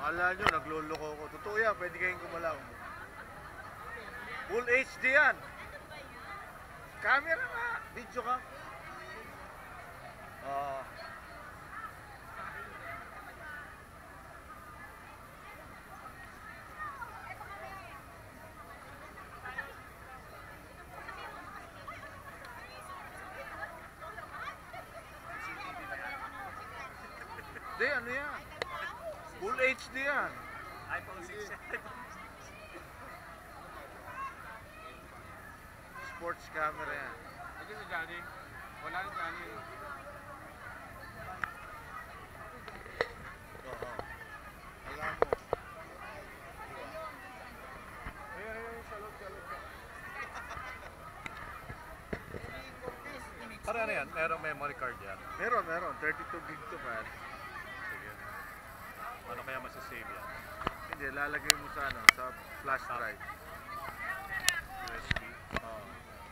Akala nyo, nagluloko ko. Totoo yan, pwede kayong gumalaw. Full HD yan. Camera nga. Video ka. Hindi, ano yan? Full HD yan. iPhone 6. Sports camera yan. Ito si Johnny. Wala ni Johnny. Oo. Alam mo. Ayun, salot. Para ano yan? Merong memory card yan. Meron. 32 gig to man. Sige. Ano kaya masasave yan? Hindi, lalagay mo sa ano, sa flash drive. USB. Oo.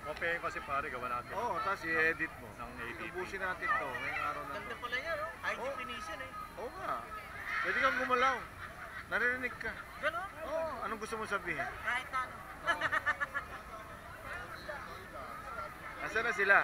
Kopyahin kasi pare, gawa natin. Oo, tapos i-edit mo. Ng ADP. Ubusin natin to ngayong araw na to. Ganda pala yan, oh. High definition, eh. Oo nga. Pwede kang gumalaw. Naririnig ka. Gano'n? Oo, anong gusto mo sabihin? Kahit ano. Nasaan na sila?